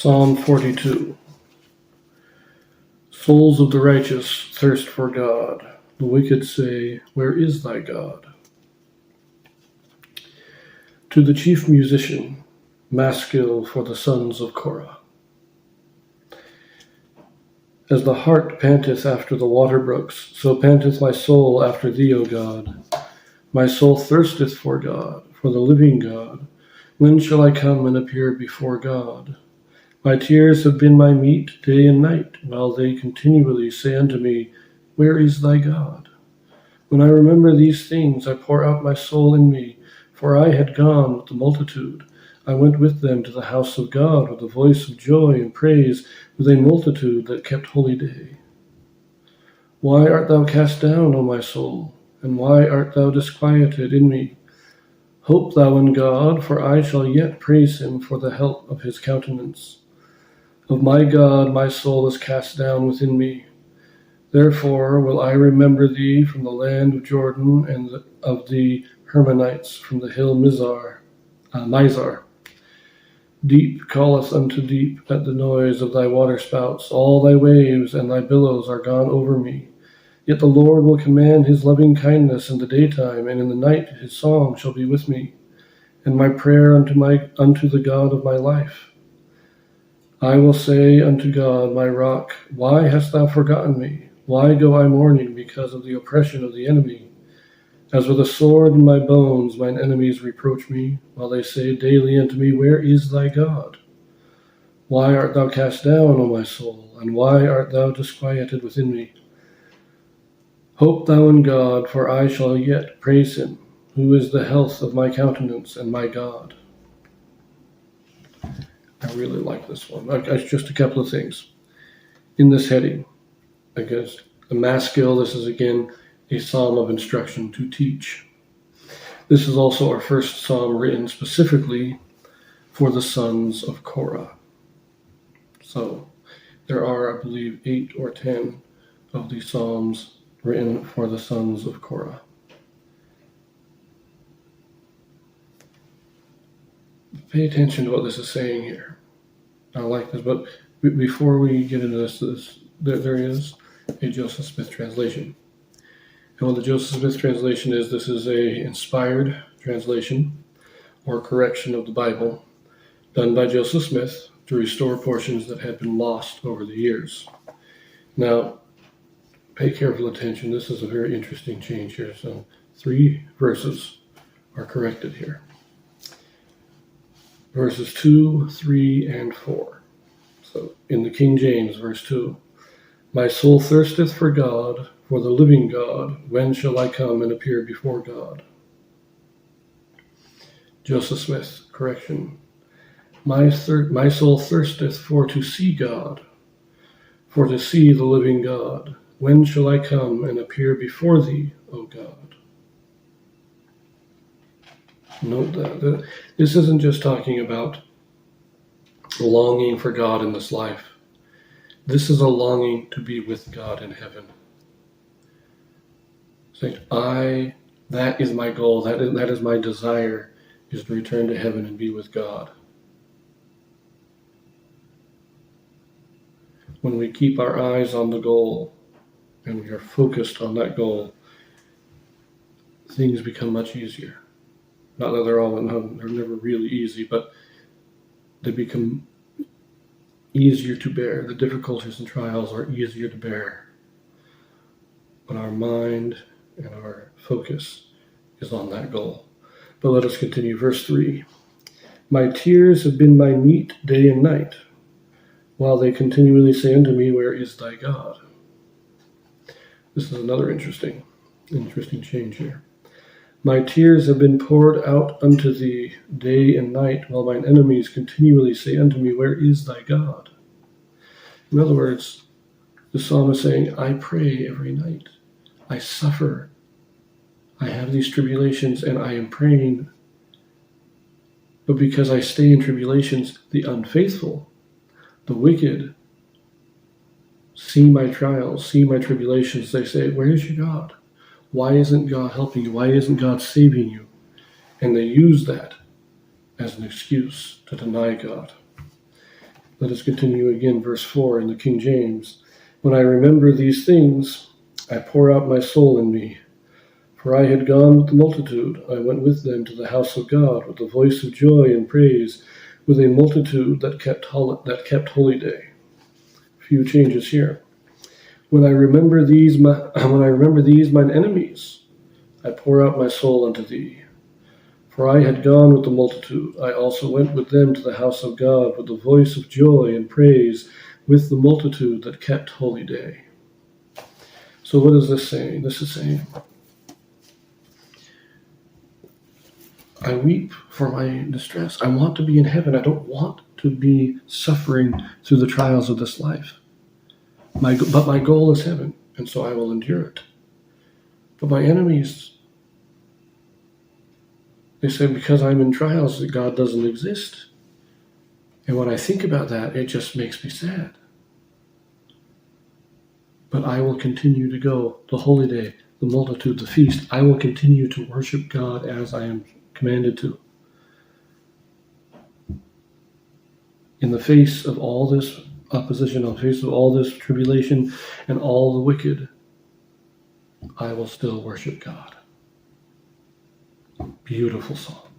Psalm 42. Souls of the righteous thirst for God. The wicked say, "Where is thy God?" To the chief musician, Maschil for the sons of Korah. As the hart panteth after the water brooks, so panteth my soul after thee, O God. My soul thirsteth for God, for the living God. When shall I come and appear before God? My tears have been my meat day and night, while they continually say unto me, "Where is thy God?" When I remember these things, I pour out my soul in me, for I had gone with the multitude. I went with them to the house of God with a voice of joy and praise, with a multitude that kept holy day. Why art thou cast down, O my soul? And why art thou disquieted in me? Hope thou in God, for I shall yet praise him for the help of his countenance. Of my God my soul is cast down within me. Therefore will I remember thee from the land of Jordan, and of the Hermonites from the hill Mizar. Deep calleth unto deep at the noise of thy waterspouts. All thy waves and thy billows are gone over me. Yet the Lord will command his loving kindness in the daytime, and in the night his song shall be with me, and my prayer unto the God of my life. I will say unto God, my rock, why hast thou forgotten me? Why go I mourning because of the oppression of the enemy? As with a sword in my bones, mine enemies reproach me, while they say daily unto me, "Where is thy God?" Why art thou cast down, O my soul, and why art thou disquieted within me? Hope thou in God, for I shall yet praise him, who is the health of my countenance and my God. I really like this one. Just a couple of things. In this heading, I guess, the Maschil, this is again a psalm of instruction to teach. This is also our first psalm written specifically for the sons of Korah. So there are, I believe, 8 or 10 of these psalms written for the sons of Korah. Pay attention to what this is saying here. I like this, but before we get into this there is a Joseph Smith translation. And what the Joseph Smith translation is, this is a inspired translation or correction of the Bible done by Joseph Smith to restore portions that had been lost over the years. Now, pay careful attention. This is a very interesting change here. So 3 verses are corrected here. Verses 2, 3, and 4. So in the King James, verse 2, "My soul thirsteth for God, for the living God. When shall I come and appear before God?" Joseph Smith, correction. My soul thirsteth for to see God, for to see the living God. When shall I come and appear before thee, O God? Note that this isn't just talking about longing for God in this life. This is a longing to be with God in heaven. Saying, that is my goal, that is my desire, is to return to heaven and be with God. When we keep our eyes on the goal and we are focused on that goal, things become much easier. Not that they're never really easy, but they become easier to bear. The difficulties and trials are easier to bear when our mind and our focus is on that goal. But let us continue. Verse 3. My tears have been my meat day and night, while they continually say unto me, "Where is thy God?" This is another interesting change here. My tears have been poured out unto thee day and night, while mine enemies continually say unto me, "Where is thy God?" In other words, the psalm is saying, I pray every night. I suffer. I have these tribulations and I am praying. But because I stay in tribulations, the unfaithful, the wicked, see my trials, see my tribulations. They say, "Where is your God? Why isn't God helping you? Why isn't God saving you?" And they use that as an excuse to deny God. Let us continue again, verse 4 in the King James. When I remember these things, I pour out my soul in me. For I had gone with the multitude. I went with them to the house of God with a voice of joy and praise, with a multitude that kept holy day. A few changes here. When I remember these, mine enemies, I pour out my soul unto thee. For I had gone with the multitude. I also went with them to the house of God with a voice of joy and praise, with the multitude that kept holy day. So what is this saying? This is saying, I weep for my distress. I want to be in heaven. I don't want to be suffering through the trials of this life. But my goal is heaven, and so I will endure it. But my enemies, they say because I'm in trials that God doesn't exist. And when I think about that, it just makes me sad. But I will continue to go, the holy day, the multitude, the feast. I will continue to worship God as I am commanded to. In the face of all this opposition, in the face of all this tribulation and all the wicked, I will still worship God. Beautiful song.